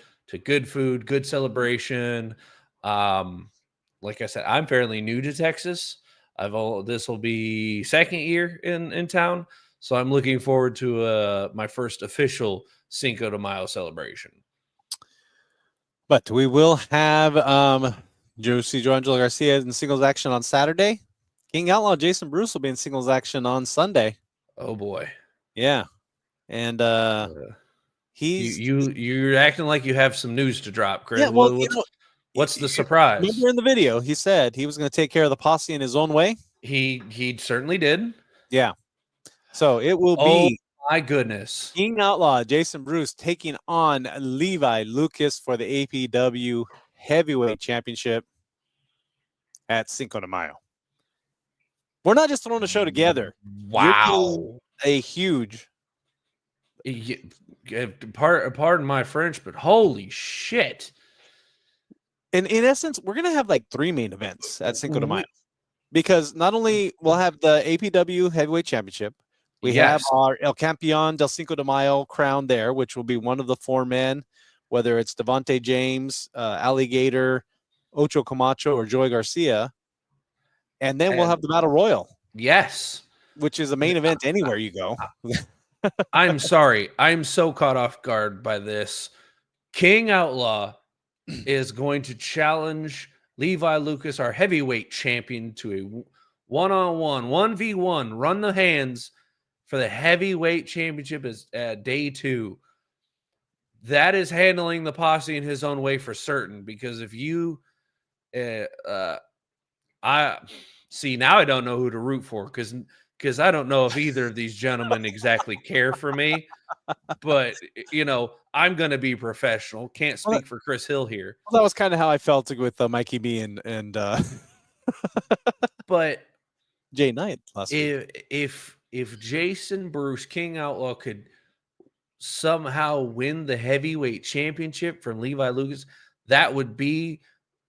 good food, good celebration. Like I said, I'm fairly new to Texas. This will be second year in town. So I'm looking forward to my first official Cinco de Mayo celebration. But we will have Joe Angelo Garcia in singles action on Saturday. King Outlaw Jason Bruce will be in singles action on Sunday. Oh boy. Yeah. And you're acting like you have some news to drop, Chris. Yeah, well, what's the surprise? Remember in the video, he said he was going to take care of the posse in his own way. He certainly did. Yeah. So it will be, my goodness, King Outlaw Jason Bruce taking on Levi Lucas for the APW Heavyweight Championship at Cinco de Mayo. We're not just throwing a show together. Wow. A huge. Pardon my French, but holy shit. And in essence, we're going to have like 3 main events at Cinco de Mayo. Because not only we'll have the APW Heavyweight Championship, we have our El Campeon del Cinco de Mayo crown there, which will be one of the 4 men, whether it's Devontae James, Alligator, Ocho Camacho, or Joey Garcia. And then we'll have the Battle Royal. Yes. Which is a main event anywhere you go. I'm sorry. I'm so caught off guard by this. King Outlaw is going to challenge Levi Lucas, our heavyweight champion, to 1-on-1, 1v1, run the hands for the heavyweight championship is day 2. That is handling the posse in his own way for certain. Because if you, I see now, I don't know who to root for because I don't know if either of these gentlemen exactly care for me. But I'm going to be professional. Can't speak for Chris Hill here. Well, that was kind of how I felt with Mikey B and but Jay Knight last week. If Jason Bruce King Outlaw could somehow win the heavyweight championship from Levi Lucas, that would be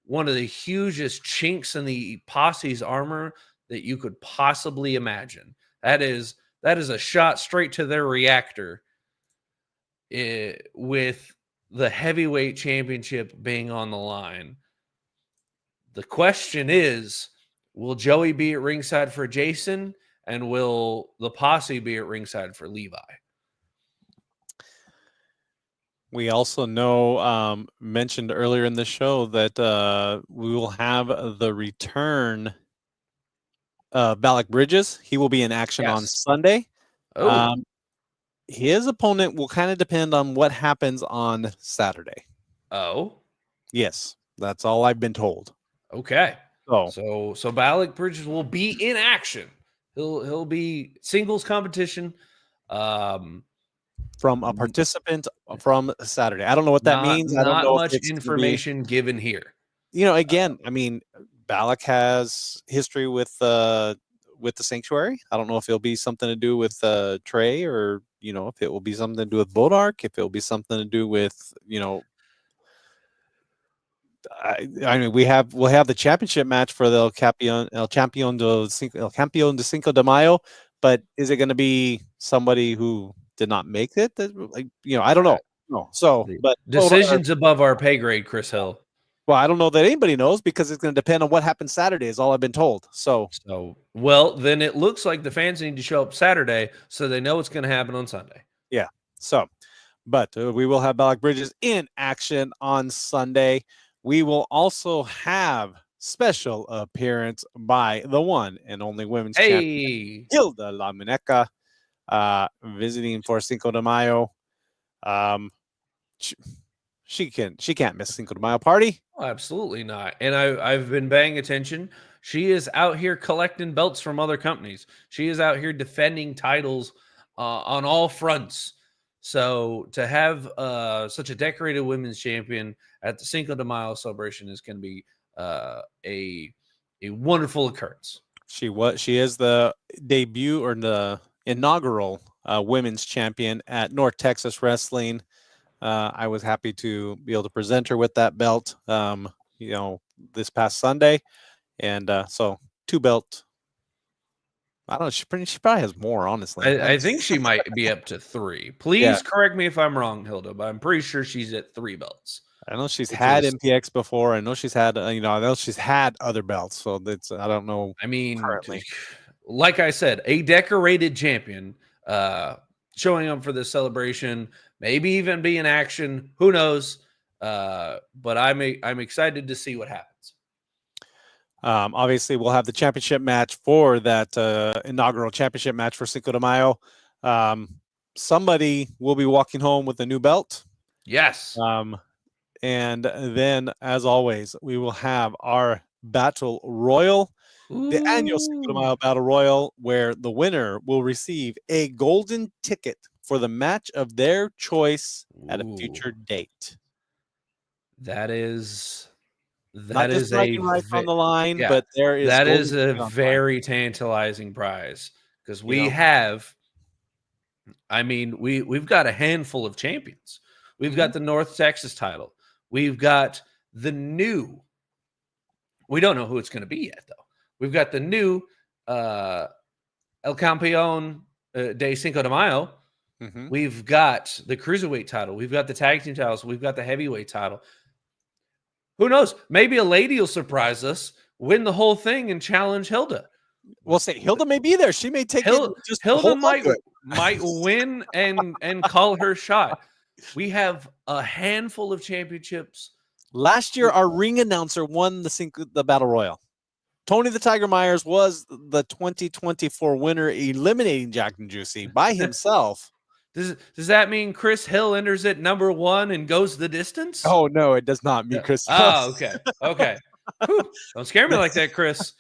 one of the hugest chinks in the posse's armor that you could possibly imagine. That is a shot straight to their reactor, with the heavyweight championship being on the line. The question is, will Joey be at ringside for Jason, and will the posse be at ringside for Levi? We also know, mentioned earlier in the show, that we will have the return of Balak Bridges. He will be in action on Sunday. Oh. His opponent will kind of depend on what happens on Saturday. Oh? Yes, that's all I've been told. Okay. So Balak Bridges will be in action. He'll be singles competition. From a participant from Saturday. I don't know what that means. I don't know much information given here. Again, I mean, Balak has history with the Sanctuary. I don't know if it'll be something to do with Trey, or if it will be something to do with Bodark, if it will be something to do with I mean, we'll have the championship match for the El Campeón de Cinco de Mayo, but is it going to be somebody who did not make it? I don't know. No. So, but decisions above our pay grade, Chris Hill. Well, I don't know that anybody knows, because it's going to depend on what happens Saturday, is all I've been told. So well, then it looks like the fans need to show up Saturday so they know what's going to happen on Sunday. Yeah. So, but we will have Balak Bridges in action on Sunday. We will also have special appearance by the one and only women's champion, Hilda La Muñeca, visiting for Cinco de Mayo. She can't miss Cinco de Mayo party. Oh, absolutely not. And I've been paying attention. She is out here collecting belts from other companies. She is out here defending titles on all fronts. So to have such a decorated women's champion at the Cinco de Mayo celebration is going to be a wonderful occurrence. She is the debut, or the inaugural women's champion at North Texas Wrestling. I was happy to be able to present her with that belt, this past Sunday. And so 2 belt. I don't know. She probably has more, honestly. I think she might be up to 3. Please correct me if I'm wrong, Hilda, but I'm pretty sure she's at 3 belts. I know she's had MPX before. I know she's had, I know she's had other belts. So I don't know. I mean, currently, like I said, a decorated champion showing up for this celebration, maybe even be in action. Who knows? But I'm excited to see what happens. Obviously, we'll have the championship match for that inaugural championship match for Cinco de Mayo. Somebody will be walking home with a new belt. Yes. And then, as always, we will have our Battle Royal, the annual Cinco de Mayo Battle Royal, where the winner will receive a golden ticket for the match of their choice at a future date. That is Not just bragging rights on the line, but that is a very tantalizing prize, because we have, I mean, we've got a handful of champions. We've got the North Texas title. We've got the new, we don't know who it's going to be yet, though. We've got the new El Campeón de Cinco de Mayo. We've got the Cruiserweight title. We've got the Tag Team titles. We've got the Heavyweight title. Who knows? Maybe a lady will surprise us, win the whole thing, and challenge Hilda. We'll say Hilda may be there. She may take Hilda might win and call her shot. We have a handful of championships. Last year, our ring announcer won the Battle Royal. Tony the Tiger Myers was the 2024 winner, eliminating Jack and Juicy by himself. Does that mean Chris Hill enters at number 1 and goes the distance? Oh no, it does not mean Chris Hill. Oh, okay. Whew. Don't scare me like that, Chris.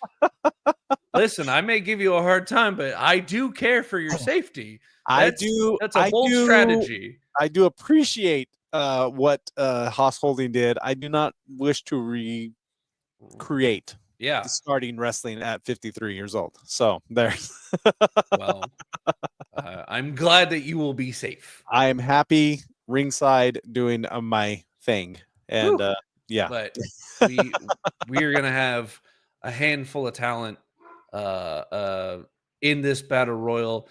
Listen, I may give you a hard time, but I do care for your safety. That's a bold strategy. I do appreciate what Haas Holding did. I do not wish to recreate starting wrestling at 53 years old. So there. Well, I'm glad that you will be safe. I am happy ringside doing my thing. And yeah. But we're going to have a handful of talent in this battle royal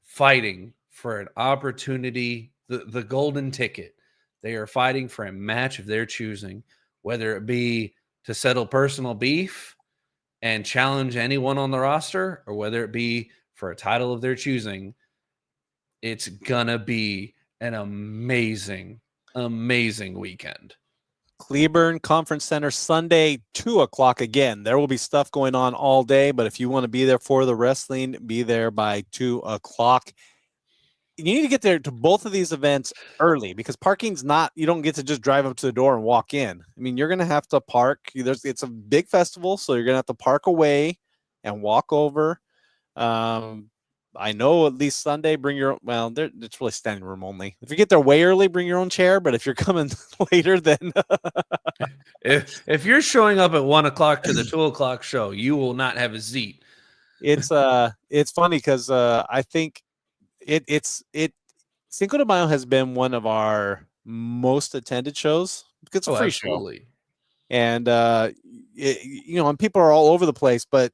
fighting for an opportunity, the golden ticket. They are fighting for a match of their choosing, whether it be to settle personal beef and challenge anyone on the roster, or whether it be for a title of their choosing. It's gonna be an amazing weekend. Cleburne Conference Center, Sunday, 2:00 again. There will be stuff going on all day, but if you want to be there for the wrestling, be there by 2:00. You need to get there to both of these events early, because parking's not, you don't get to just drive up to the door and walk in. I mean, you're going to have to park. It's a big festival, so you're going to have to park away and walk over. I know at least Sunday, bring your own, well, it's really standing room only. If you get there way early, bring your own chair. But if you're coming later, then if you're showing up at 1:00 to the 2:00 show, you will not have a seat. It's funny because I think Cinco de Mayo has been one of our most attended shows because it's a free show. And and people are all over the place, but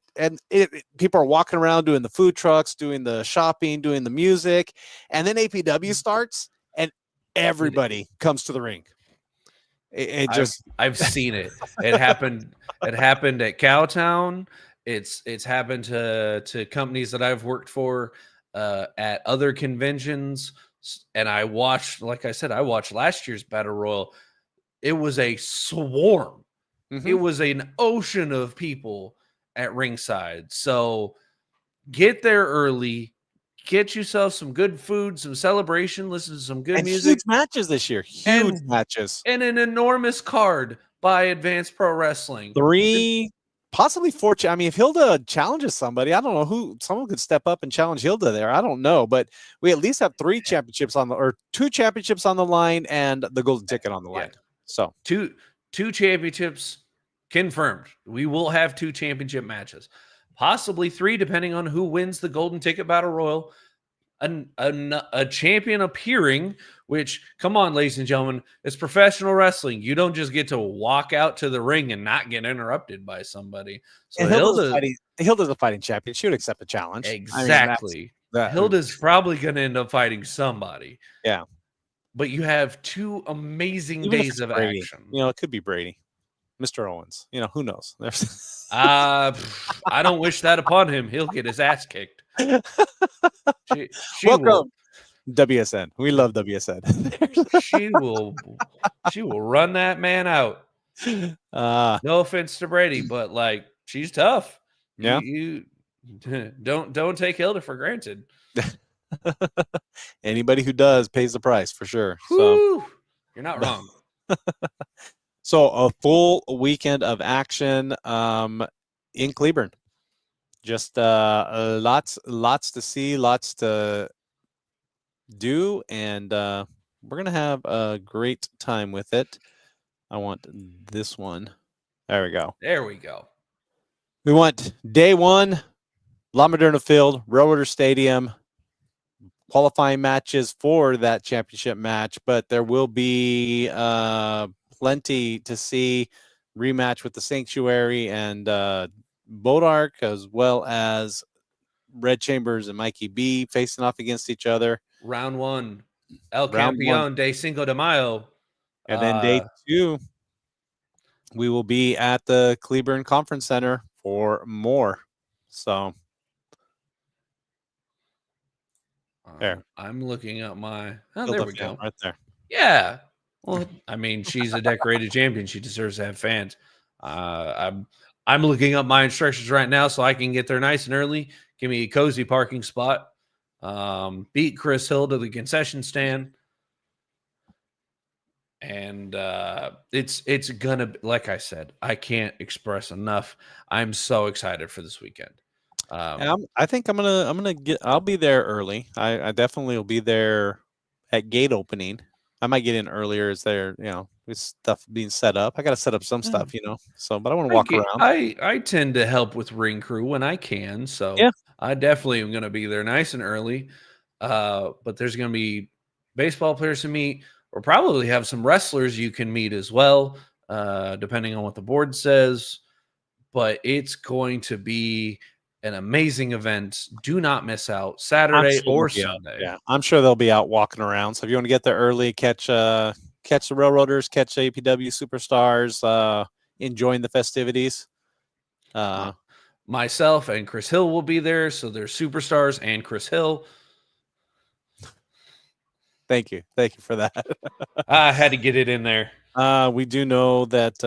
people are walking around doing the food trucks, doing the shopping, doing the music, and then APW starts and everybody comes to the ring. I've seen it. It happened at Cowtown. It's happened to companies that I've worked for at other conventions, and I watched last year's Battle Royal. It was a swarm. Mm-hmm. It was an ocean of people at ringside. So get there early, get yourself some good food, some celebration, listen to some good music. Huge matches this year. Huge matches. And an enormous card by Advanced Pro Wrestling. 3, possibly 4. I mean, if Hilda challenges somebody, I don't know who. Someone could step up and challenge Hilda there. I don't know, but we at least have 3 championships or 2 championships on the line and the golden ticket on the line. So two championships confirmed. We will have 2 championship matches, possibly 3, depending on who wins the golden ticket battle royal. A champion appearing, which, come on, ladies and gentlemen, it's professional wrestling. You don't just get to walk out to the ring and not get interrupted by somebody. So Hilda's a fighting champion. She would accept a challenge. Exactly. Hilda's probably going to end up fighting somebody. Yeah. But you have 2 amazing days of action. It could be Brady, Mr. Owens. Who knows? I don't wish that upon him. He'll get his ass kicked. Welcome, WSN. We love WSN. She will run that man out. No offense to Brady, but she's tough. Yeah. You don't take Hilda for granted. Anybody who does pays the price for sure. Woo! So you're not wrong. So a full weekend of action in Cleburne. Just lots to see, lots to do, and we're gonna have a great time with it. I want this one. There we go. We want day 1, La Moderna Field, Railroader Stadium. Qualifying matches for that championship match, but there will be plenty to see. Rematch with the Sanctuary and Bodark, as well as Red Chambers and Mikey B facing off against each other. Round 1, El Campeón de Cinco de Mayo. And then day 2, we will be at the Cleburne Conference Center for more. So there. I'm looking at my. Oh, there we go. Right there. Yeah. Well, I mean, she's a decorated champion. She deserves to have fans. I'm looking up my instructions right now so I can get there nice and early. Give me a cozy parking spot. Beat Chris Hill to the concession stand. And it's gonna, like I said, I can't express enough. I'm so excited for this weekend. I think I'll be there early. I definitely will be there at gate opening. I might get in earlier as there, with stuff being set up. I got to set up some stuff, so, but I want to walk around. I tend to help with ring crew when I can. So Yeah. I definitely am going to be there nice and early. But there's going to be baseball players to meet. We'll probably have some wrestlers you can meet as well, depending on what the board says. But it's going to be an amazing event. Do not miss out Saturday or Sunday. Yeah, I'm sure they'll be out walking around. So if you want to get there early, catch the Railroaders, catch APW Superstars, enjoying the festivities. Myself and Chris Hill will be there. So there's Superstars and Chris Hill. Thank you for that. I had to get it in there. We do know that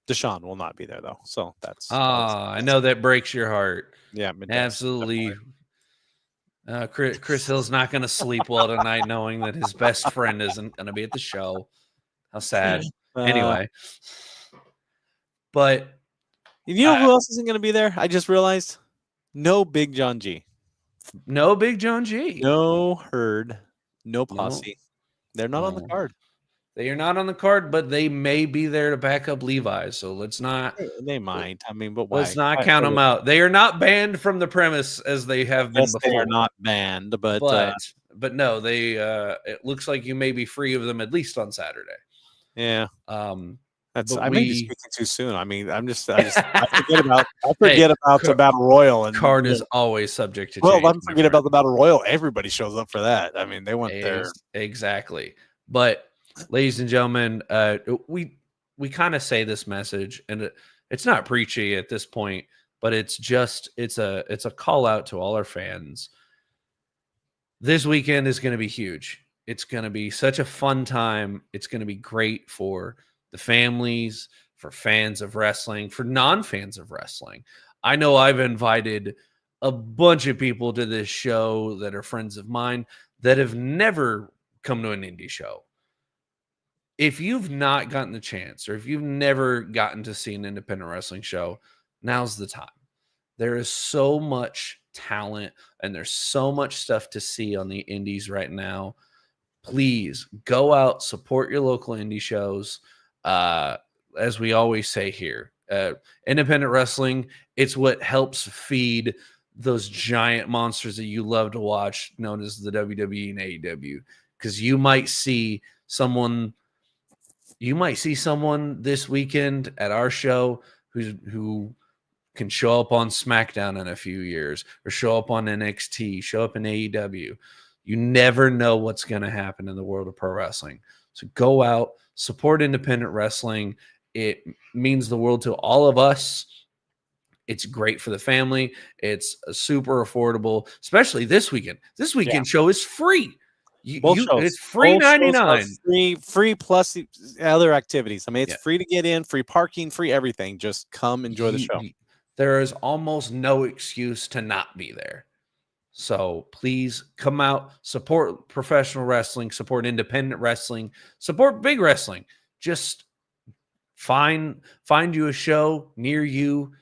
Deshaun will not be there though, so that's. I know that breaks your heart. Yeah, absolutely. Chris Hill's not going to sleep well tonight, knowing that his best friend isn't going to be at the show. How sad. Anyway, but you know who else isn't going to be there? I just realized, no Big John G. No Big John G. No Herd. No Posse. They're not on the card. They are not on the card, but they may be there to back up Levi. So let's not. They might. I mean, but why? Let's not count them out. They are not banned from the premise as they have been before. They are not banned, but no, they. It looks like you may be free of them at least on Saturday. Yeah. That's. I may be speaking too soon. I mean, I forget about the Battle Royal, and card is always subject to. Well, I'm forgetting about the Battle Royal. Everybody shows up for that. I mean, they went there exactly, but. Ladies and gentlemen, we kind of say this message, and it's not preachy at this point, but it's a call out to all our fans. This weekend is going to be huge. It's going to be such a fun time. It's going to be great for the families, for fans of wrestling, for non-fans of wrestling. I know I've invited a bunch of people to this show that are friends of mine that have never come to an indie show. If you've not gotten the chance, or if you've never gotten to see an independent wrestling show, now's the time. There is so much talent and there's so much stuff to see on the indies right now. Please go out, support your local indie shows. As we always say here, independent wrestling, it's what helps feed those giant monsters that you love to watch, known as the WWE and AEW. Because you might see someone this weekend at our show who can show up on SmackDown in a few years, or show up on NXT, show up in AEW. You never know what's going to happen in the world of pro wrestling. So go out, support independent wrestling. It means the world to all of us. It's great for the family. It's super affordable, especially this weekend. This weekend show is free. It's free $99. Free plus other activities. I mean, it's free to get in, free parking, free everything. Just come enjoy the show. There is almost no excuse to not be there. So please come out, support professional wrestling, support independent wrestling, support big wrestling. Just find you a show near you,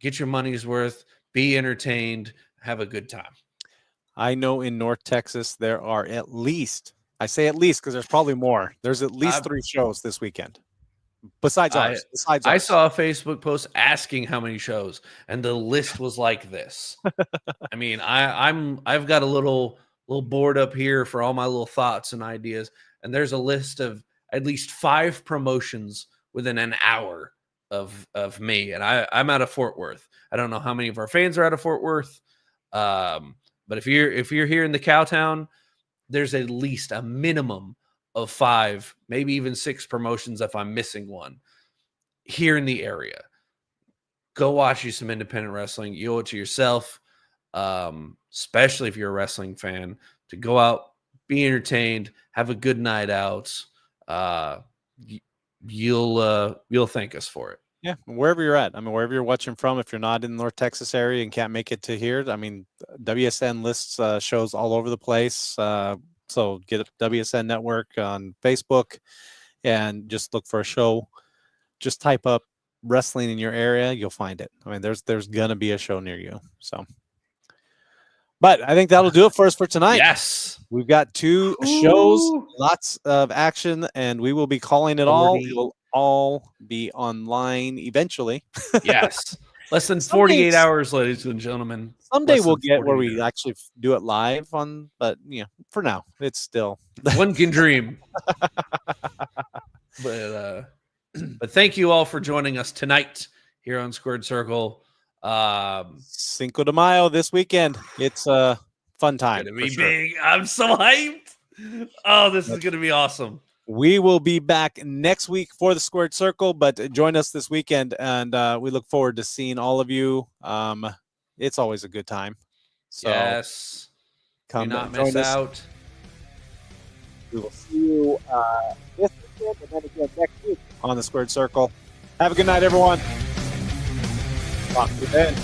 get your money's worth, be entertained, have a good time. I know in North Texas there are at least, I say at least because there's probably more. There's at least 3 shows this weekend. Besides ours. I saw a Facebook post asking how many shows, and the list was like this. I mean, I've got a little board up here for all my little thoughts and ideas, and there's a list of at least 5 promotions within an hour of me, and I'm out of Fort Worth. I don't know how many of our fans are out of Fort Worth. But if you're here in the Cowtown, there's at least a minimum of 5, maybe even 6 promotions if I'm missing one here in the area. Go watch you some independent wrestling. You owe it to yourself, especially if you're a wrestling fan, to go out, be entertained, have a good night out. You'll thank us for it. Yeah, wherever you're at. I mean, wherever you're watching from, if you're not in the North Texas area and can't make it to here, I mean, WSN lists shows all over the place. So get WSN Network on Facebook and just look for a show. Just type up wrestling in your area, you'll find it. I mean, there's gonna be a show near you. So, but I think that'll do it for us for tonight. Yes. We've got 2 shows, lots of action, and we will be calling it all. It will all be online eventually. Yes. Less than 48 hours, ladies and gentlemen. Someday we'll get where we actually do it live on, but for now, it's still one can dream. But thank you all for joining us tonight here on Squared Circle. Cinco de Mayo this weekend. It's a fun time. It's gonna be big. I'm so hyped. Oh, this is gonna be awesome. We will be back next week for the Squared Circle, but join us this weekend, and we look forward to seeing all of you. It's always a good time. So yes, come do not join miss us. out. We will see you this weekend and then again next week on the Squared Circle. Have a good night, everyone. Talk to you then.